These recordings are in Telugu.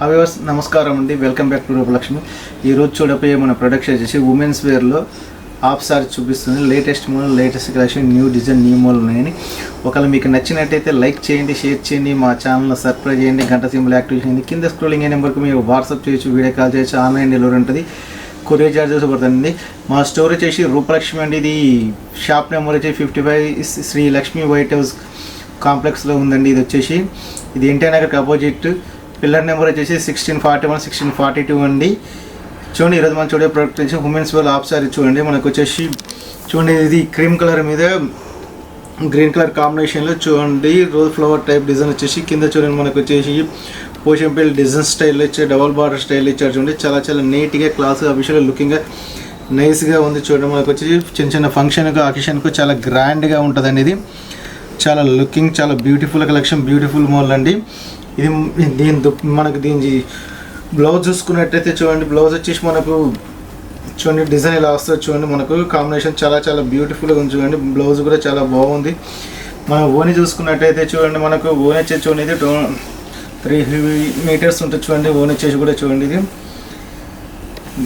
హవ్యూవర్స్ నమస్కారం అండి, వెల్కమ్ బ్యాక్ టు రూపలక్ష్మి. ఈరోజు చూడపోయే మన ప్రొడక్ట్స్ వచ్చేసి ఉమెన్స్ వేర్లో హాఫ్ సారీ చూపిస్తుంది. Latest model, latest collection, new design, new model ఉన్నాయని. ఒకవేళ మీకు నచ్చినట్టయితే లైక్ చేయండి, షేర్ చేయండి, మా ఛానల్ని సబ్స్క్రైబ్ చేయండి, గంట సింబల్ యాక్టివేట్ చేయండి. కింద స్క్రోలింగ్ అయ్యే నెంబర్కి మీరు వాట్సాప్ చేయొచ్చు, వీడియో కాల్ చేయొచ్చు, ఆన్లైన్ డెలివరీ ఉంటుంది, కొరియర్ చార్జెస్ పడుతుంది. మా స్టోర్ వచ్చేసి రూపలక్ష్మి అండి. ఇది షాప్ నెంబర్ వచ్చి 55 శ్రీ లక్ష్మీ వైట్ హౌస్ కాంప్లెక్స్లో ఉందండి. ఇది ఎన్టీఆర్ నగర్కి అపోజిట్. పిల్లర్ నెంబర్ వచ్చేసి 1641, 1642 అండి. చూడండి, ఈరోజు మనం చూడే ప్రోడక్ట్ వచ్చి ఉమెన్స్ వేర్ హాఫ్ సారీ. చూడండి, మనకు వచ్చేసి చూడండి, ఇది క్రీమ్ కలర్ మీద గ్రీన్ కలర్ కాంబినేషన్లో చూడండి, రోజ్ ఫ్లవర్ టైప్ డిజైన్ వచ్చేసి కింద చూడండి, మనకు వచ్చేసి పోషంపేల్ డిజైన్ స్టైల్లో ఇచ్చే డబల్ బార్డర్ స్టైల్ ఇచ్చారు. చూడండి, చాలా చాలా నీట్గా, క్లాస్గా, అఫీషియల్గా, లుకింగ్గా, నైస్గా ఉంది. చూడండి, మనకు వచ్చేసి చిన్న చిన్న ఫంక్షన్కు, అకేషన్కు చాలా గ్రాండ్గా ఉంటుందండి. ఇది చాలా లుకింగ్, చాలా బ్యూటిఫుల్ కలెక్షన్, బ్యూటిఫుల్ మోడల్ అండి. ఇది మనకు దీని బ్లౌజ్ చూసుకున్నట్టయితే చూడండి, బ్లౌజ్ వచ్చేసి మనకు చూడండి డిజైన్ ఇలా వస్తుంది. చూడండి, మనకు కాంబినేషన్ చాలా చాలా బ్యూటిఫుల్గా ఉంది. చూడండి, బ్లౌజ్ కూడా చాలా బాగుంది. మనం ఓని చూసుకున్నట్టయితే చూడండి, మనకు ఓని వచ్చేసి చూడండి, ఇది 3 మీటర్స్ ఉంటుంది. చూడండి, ఓని వచ్చేసి కూడా చూడండి, ఇది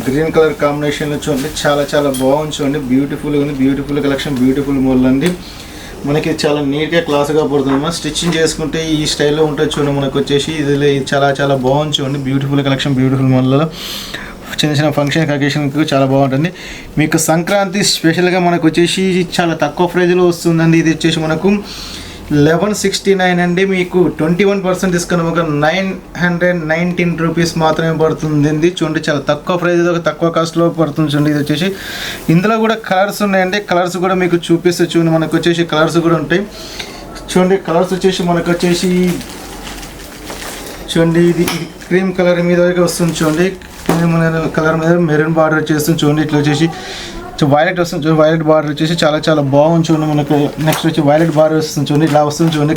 గ్రీన్ కలర్ కాంబినేషన్లో చూడండి, చాలా చాలా బాగుంది. చూడండి, బ్యూటిఫుల్గా ఉంది, బ్యూటిఫుల్ కలెక్షన్, బ్యూటిఫుల్ మోడల్ అండి. మనకి చాలా నీట్గా క్లాస్గా పడుతుంది. స్టిచ్చింగ్ చేసుకుంటే ఈ స్టైల్లో ఉంటుంది. చూడండి, మనకు వచ్చేసి ఇది చాలా చాలా బాగుంది. చూడండి, బ్యూటిఫుల్ కలెక్షన్, బ్యూటిఫుల్ మోడల్లో చిన్న చిన్న ఫంక్షన్ అకేషన్కి చాలా బాగుంటుంది. మీకు సంక్రాంతి స్పెషల్గా మనకు వచ్చేసి చాలా తక్కువ ప్రైజ్లో వస్తుందండి. ఇది వచ్చేసి మనకు 1169 అండి. మీకు 21% డిస్కౌంట్, ఒక 919 రూపీస్ మాత్రమే పడుతుంది. చూడండి, చాలా తక్కువ ప్రైజ్, తక్కువ కాస్ట్లో పడుతుంది. చూడండి, ఇది వచ్చేసి ఇందులో కూడా కలర్స్ ఉన్నాయండి. కలర్స్ కూడా మీకు చూపిస్తే చూడండి, మనకు వచ్చేసి కలర్స్ కూడా ఉంటాయి. చూడండి, కలర్స్ వచ్చేసి మనకు వచ్చేసి చూడండి, ఇది క్రీమ్ కలర్ మీద వస్తుంది. చూడండి, క్రీమ్ కలర్ మీద మెరూన్ బార్డర్ వచ్చేస్తుంది. చూడండి, ఇట్లా వచ్చేసి వైలెట్ వస్తుంది. చూడండి, వైలెట్ బార్డర్ వచ్చేసి చాలా చాలా బాగుంది. చూడండి, మనకు నెక్స్ట్ వచ్చి వైలెట్ బార్డర్ వస్తుంది. చూడండి, ఇలా వస్తుంది. చూడండి,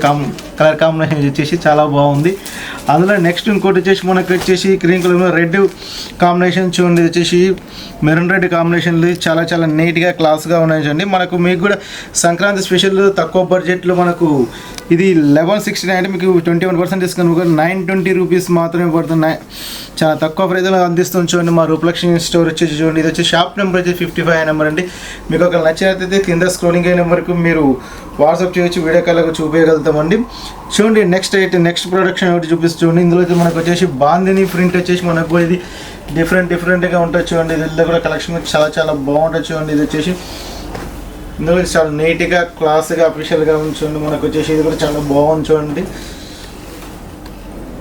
కలర్ కాంబినేషన్ వచ్చేసి చాలా బాగుంది. అందులో నెక్స్ట్ ఇంకోటి వచ్చేసి మనకు వచ్చేసి క్రీమ్ కలర్ మీద రెడ్ కాంబినేషన్. చూడండి, ఇది వచ్చేసి మెరూన్ రెడ్ కాంబినేషన్లు చాలా చాలా నీట్గా, క్లాస్గా ఉన్నాయి. చూడండి, మనకు మీకు కూడా సంక్రాంతి స్పెషల్ తక్కువ బడ్జెట్లో మనకు ఇది 1169 అంటే మీకు 21% డిస్కౌంట్, 920 రూపీస్ మాత్రమే పడుతున్నాయి. చాలా తక్కువ ప్రైజ్లో అందిస్తుంది. చూడండి, మా రూపలక్ష్మి స్టోర్ వచ్చేసి చూడండి, ఇది వచ్చి షాప్ నెంబర్ వచ్చి 55 నెంబర్ అండి. మీకు ఒక నచ్చినట్లయితే కింద స్క్రోలింగ్ అయ్యే నెంబర్కు మీరు వాట్సాప్ చేయొచ్చు, వీడియో కాల్గా చూపించగలుగుతామండి. చూడండి, నెక్స్ట్ ప్రొడక్షన్ ఒకటి చూపిస్తుంది. చూడండి, ఇందులో మనకు వచ్చేసి బాందిని ప్రింట్ వచ్చేసి మనకు ఇది డిఫరెంట్గా ఉంటుంది. చూడండి, ఇది కూడా కలెక్షన్ చాలా చాలా బాగుంటుంది. చూడండి, ఇది వచ్చేసి ఇందులో చాలా నీట్గా, క్లాస్గా, అఫీషియల్గా ఉంచండి. మనకు వచ్చేసి ఇది కూడా చాలా బాగుంది. చూడండి,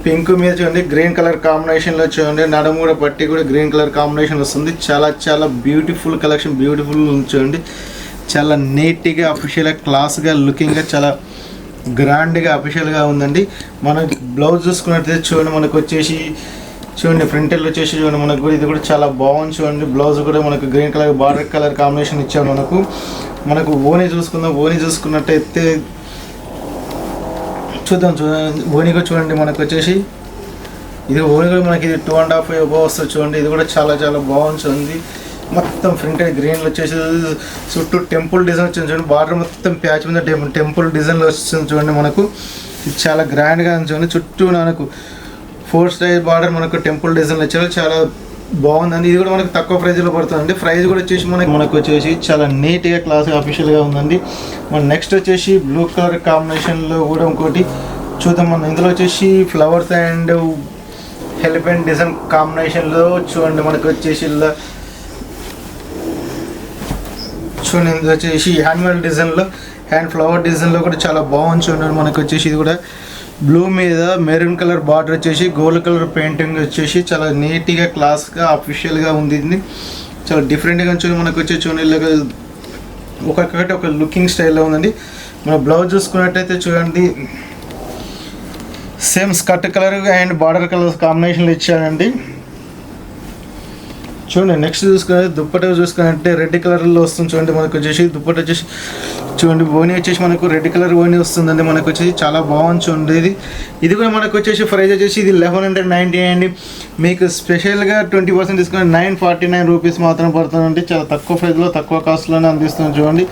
పింక్ మీద చూడండి, గ్రీన్ కలర్ కాంబినేషన్లో చూడండి, నడుము కూడా పట్టి కూడా గ్రీన్ కలర్ కాంబినేషన్ వస్తుంది. చాలా చాలా బ్యూటిఫుల్ కలెక్షన్, బ్యూటిఫుల్ చూడండి, చాలా నీట్గా, అఫీషియల్గా, క్లాస్గా, లుకింగ్గా, చాలా గ్రాండ్గా, అఫీషియల్గా ఉందండి. మనం బ్లౌజ్ చూసుకున్నట్లయితే చూడండి, మనకు వచ్చేసి చూడండి, ఫ్రంటల్ వచ్చేసి చూడండి, మనకు ఇది కూడా చాలా బాగుంది. చూడండి, బ్లౌజ్ కూడా మనకు green colour border colour combination ఇచ్చాము. మనకు ఓని చూసుకుందాం. ఓని చూసుకున్నట్టయితే చూద్దాం. ఓని కూడా చూడండి, మనకు వచ్చేసి ఇది ఓని కూడా మనకి ఇది 2.5 అబోవ్ వస్తుంది. చూడండి, ఇది కూడా చాలా చాలా బాగుంది. మొత్తం ఫ్రంట్ గ్రీన్లో వచ్చేసి చుట్టూ టెంపుల్ డిజైన్ వచ్చింది. చూడండి, బార్డర్ మొత్తం ప్యాచ్ మీద టెంపుల్ డిజైన్లో వస్తుంది. చూడండి, మనకు ఇది చాలా గ్రాండ్గా చూడండి, చుట్టూ మనకు 4 స్టైల్ బార్డర్ మనకు టెంపుల్ డిజైన్లో వచ్చారు. చాలా బాగుందండి. ఇది కూడా మనకు తక్కువ ప్రైజ్లో పడుతుందండి. ప్రైస్ కూడా వచ్చేసి మనకు వచ్చేసి చాలా నీట్గా, క్లాస్గా, అఫీషియల్గా ఉందండి. మన నెక్స్ట్ వచ్చేసి బ్లూ కలర్ కాంబినేషన్లో కూడా ఇంకోటి చూద్దాం. మనం ఇందులో వచ్చేసి ఫ్లవర్స్ అండ్ ఎలిఫెంట్ డిజైన్ కాంబినేషన్లో చూడండి, మనకు వచ్చేసి ఇలా చూడండి, ఇందులో వచ్చేసి హ్యాండ్మేడ్ డిజైన్లో, హ్యాండ్ ఫ్లవర్ డిజైన్లో కూడా చాలా బాగుంది. చూడండి, మనకు వచ్చేసి ఇది కూడా బ్లూ మీద మెరూన్ కలర్ బార్డర్ వచ్చేసి గోల్డ్ కలర్ పెయింటింగ్ వచ్చేసి చాలా నీట్గా, క్లాస్గా, అఫీషియల్గా ఉంది. ఇది చాలా డిఫరెంట్గా చూడండి, మనకు వచ్చే చూడండి, ఇలాగ ఒక్కొక్కటి ఒక లుకింగ్ స్టైల్లో ఉందండి. మన బ్లౌజ్ చూసుకున్నట్టయితే చూడండి, same skirt colour and border colour కాంబినేషన్లో ఇచ్చాడండి. చూడండి, నెక్స్ట్ చూసుకుని దుప్పట చూసుకున్నట్టే రెడ్ కలర్లో వస్తుంది. చూడండి, మనకు వచ్చేసి దుప్పట వచ్చేసి చూడండి, ఓని వచ్చేసి మనకు రెడ్ కలర్ ఓని వస్తుందండి. మనకు వచ్చేసి చాలా బాగుంది. చూడండి, ఇది కూడా మనకు వచ్చేసి ప్రైస్ వచ్చేసి ఇది 1190 అండి. మీకు స్పెషల్గా 20% డిస్కౌంట్ 949 రూపీస్ మాత్రం పడుతుందండి. చాలా తక్కువ ప్రైస్లో, తక్కువ కాస్ట్లోనే అందిస్తుంది. చూడండి,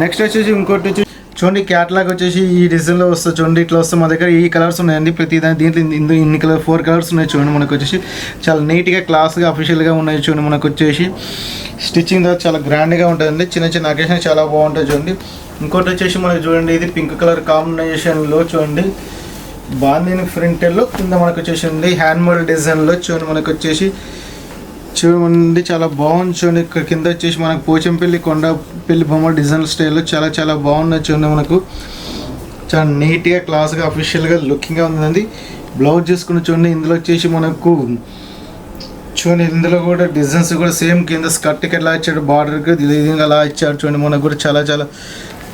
నెక్స్ట్ వచ్చేసి ఇంకోటి వచ్చి చూడండి క్యాట్లాగ్ వచ్చేసి ఈ డిజైన్లో వస్తుంది. చూడండి ఇట్లా వస్తుంది. మా దగ్గర ఈ కలర్స్ ఉన్నాయండి. ప్రతి దాని దీంట్లో ఇన్ని కలర్ 4 కలర్స్ ఉన్నాయి. చూడండి మనకు వచ్చేసి చాలా నీట్గా క్లాస్గా అఫీషియల్గా ఉన్నాయి. చూడండి మనకు వచ్చేసి స్టిచ్చింగ్ ద్వారా చాలా గ్రాండ్గా ఉంటుందండి. చిన్న చిన్న అకేషన్ చాలా బాగుంటుంది. చూడండి ఇంకోటి వచ్చేసి మనకు చూడండి ఇది పింక్ కలర్ కాంబినేషన్లో చూడండి బాందిని ప్రింటెల్లో కింద మనకు వచ్చేసి ఉంది హ్యాండ్మేడ్ డిజైన్లో. చూడండి మనకు వచ్చేసి చూడండి చాలా బాగుంది. చూడండి ఇక్కడ కింద వచ్చేసి మనకు పోచంపల్లి కొండపల్లి బొమ్మ డిజైన్ స్టైల్లో చాలా చాలా బాగున్నాయి. చూడండి మనకు చాలా నీట్గా క్లాస్గా అఫీషియల్గా లుకింగ్గా ఉందండి. బ్లౌజ్ చేసుకుని చూడండి ఇందులో వచ్చేసి మనకు చూడండి ఇందులో కూడా డిజైన్స్ కూడా సేమ్ కింద స్కర్ట్కి ఎలా ఇచ్చాడు బార్డర్కి ఇది అలా ఇచ్చాడు. చూడండి మనకు కూడా చాలా చాలా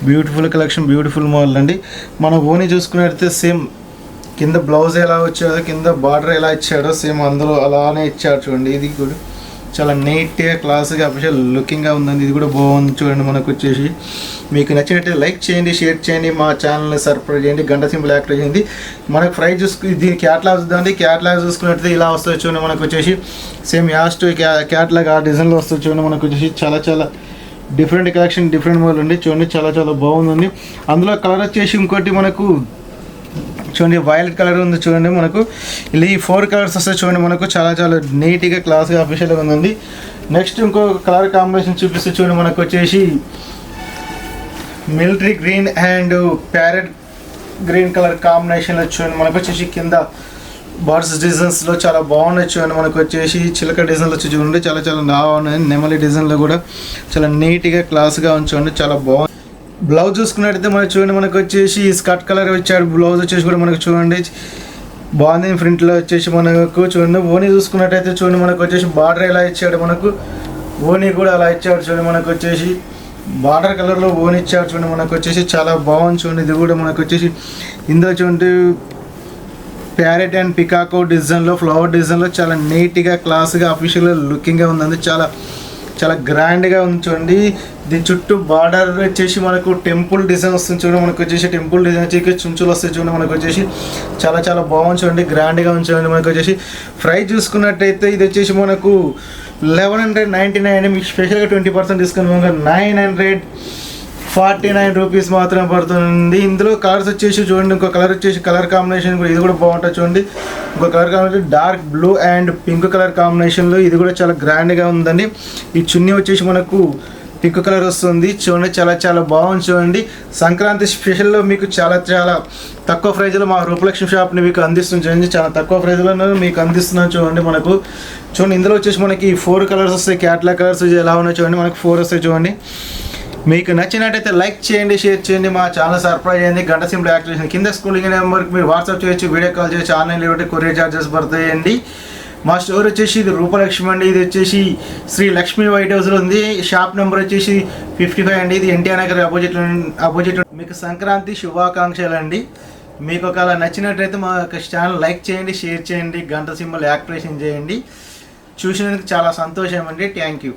బ్యూటిఫుల్ కలెక్షన్, బ్యూటిఫుల్ మోడల్ అండి. మనం ఓనీ చూసుకున్నట్టయితే సేమ్ కింద బ్లౌజ్ ఎలా వచ్చాడో కింద బార్డర్ ఎలా ఇచ్చాడో సేమ్ అందులో అలానే ఇచ్చాడు. చూడండి ఇది కూడా చాలా నీట్గా క్లాస్గా అఫీషియల్ లుకింగ్గా ఉందండి. ఇది కూడా బాగుంది. చూడండి మనకు వచ్చేసి మీకు నచ్చినట్టు లైక్ చేయండి, షేర్ చేయండి, మా ఛానల్ని సబ్స్క్రైబ్ చేయండి, గంట సింబల్ యాక్టివేట్ చేయండి. మనకు ప్రైస్ దీని క్యాట్లాగ్ చూద్దామండి. క్యాట్లాగ్ చూసుకున్నట్టయితే ఇలా వస్తుంది. చూడండి మనకు వచ్చేసి సేమ్ యాస్ట్ క్యాట్లాగ్ ఆ డిజైన్లో వస్తుంది. చూడండి మనకు వచ్చేసి చాలా చాలా డిఫరెంట్ కలెక్షన్, డిఫరెంట్ మోడల్ అండి. చూడండి చాలా చాలా బాగుందండి. అందులో కలర్ వచ్చేసి ఇంకోటి మనకు చూడండి వైలెట్ కలర్ ఉంది. చూడండి మనకు ఇలా ఈ 4 కలర్స్ వస్తాయి. చూడండి మనకు చాలా చాలా నీట్గా క్లాస్గా అఫీషియల్గా ఉందండి. నెక్స్ట్ ఇంకో కలర్ కాంబినేషన్ చూపిస్తే చూడండి మనకు వచ్చేసి military green and parrot green colour కాంబినేషన్లో చూడండి మనకు వచ్చేసి కింద బర్డ్స్ డిజైన్స్లో చాలా బాగున్నాయి. చూడండి మనకు వచ్చేసి చిలక డిజైన్లో వచ్చి చూడండి చాలా చాలా బాగున్నాయి. నెమలి డిజైన్లో కూడా చాలా నీట్గా క్లాస్గా ఉంచండి, చాలా బాగుంది. బ్లౌజ్ చూసుకున్నట్టయితే మనకు చూడండి మనకు వచ్చేసి స్కర్ట్ కలర్ ఇచ్చాడు. బ్లౌజ్ వచ్చేసి కూడా మనకు చూడండి బాగుంది. ప్రింట్లో వచ్చేసి మనకు చూడండి ఓనీ చూసుకున్నట్టయితే చూడండి మనకు వచ్చేసి బార్డర్ ఎలా ఇచ్చాడు, మనకు ఓనీ కూడా అలా ఇచ్చాడు. చూడండి మనకు వచ్చేసి బార్డర్ కలర్లో ఓనీ ఇచ్చాడు. చూడండి మనకు వచ్చేసి చాలా బాగుంది. చూడండి ఇది కూడా మనకు వచ్చేసి ఇందులో చూడండి ప్యారెట్ అండ్ పికాకో డిజైన్లో ఫ్లవర్ డిజైన్లో చాలా నీట్గా క్లాస్గా అఫీషియల్గా లుకింగ్గా ఉందండి. చాలా చాలా గ్రాండ్గా ఉంది. చూడండి దీని చుట్టూ బార్డర్ వచ్చేసి మనకు టెంపుల్ డిజైన్ వస్తుంది. చూడండి మనకు వచ్చేసి టెంపుల్ డిజైన్ వచ్చి చుంచులు వస్తాయి. చూడండి మనకు వచ్చేసి చాలా చాలా బాగుంది. చూడండి గ్రాండ్గా ఉంచండి. మనకు వచ్చేసి ప్రైస్ చూసుకున్నట్టయితే ఇది వచ్చేసి మనకు 1199 మీకు స్పెషల్గా 20% డిస్కౌంట్ 949 రూపీస్ మాత్రమే పడుతుంది. ఇందులో కలర్స్ వచ్చేసి చూడండి ఇంకో కలర్ వచ్చేసి కలర్ కాంబినేషన్ కూడా ఇది కూడా బాగుంటుంది. చూడండి ఇంకో colour combination dark blue and pink colour కాంబినేషన్లో ఇది కూడా చాలా గ్రాండ్గా ఉందండి. ఈ చున్నీ వచ్చేసి మనకు పింక్ కలర్ వస్తుంది. చూడండి చాలా చాలా బాగుంది. చూడండి సంక్రాంతి స్పెషల్లో మీకు చాలా చాలా తక్కువ ప్రైజ్లో మా రూపలక్ష్మి షాప్ని మీకు అందిస్తుంది. చూడండి చాలా తక్కువ ప్రైజ్లో మీకు అందిస్తున్నాను. చూడండి మనకు చూడండి ఇందులో వచ్చేసి మనకి 4 కలర్స్ వస్తాయి. క్యాట్లాగ్ కలర్స్ ఎలా ఉన్నాయి చూడండి మనకు 4 వస్తాయి. చూడండి మీకు నచ్చినట్టయితే లైక్ చేయండి, షేర్ చేయండి, మా ఛానల్ సబ్స్క్రైబ్ చేయండి, గంట సింబల్ యాక్టివేషన్ కింద స్కూలింగ్ నెంబర్కి మీరు వాట్సాప్ చేయొచ్చు, వీడియో కాల్ చేయొచ్చు, ఆన్లైన్లో ఇవ్వండి, కొరియర్ ఛార్జెస్ పడతాయండి. మా స్టోర్ వచ్చేసి ఇది రూపలక్ష్మి అండి. ఇది వచ్చేసి శ్రీ లక్ష్మీ వైట్ హౌస్లో ఉంది. షాప్ నెంబర్ వచ్చేసి 55 అండి. ఇది ఎన్టీఆర్ నగర్ అపోజిట్. మీకు సంక్రాంతి శుభాకాంక్షలు అండి. మీకు ఒకవేళ నచ్చినట్టయితే మా యొక్క ఛానల్ లైక్ చేయండి, షేర్ చేయండి, గంట సింబల్ యాక్టివేషన్ చేయండి. చూసినందుకు చాలా సంతోషం అండి. Thank you.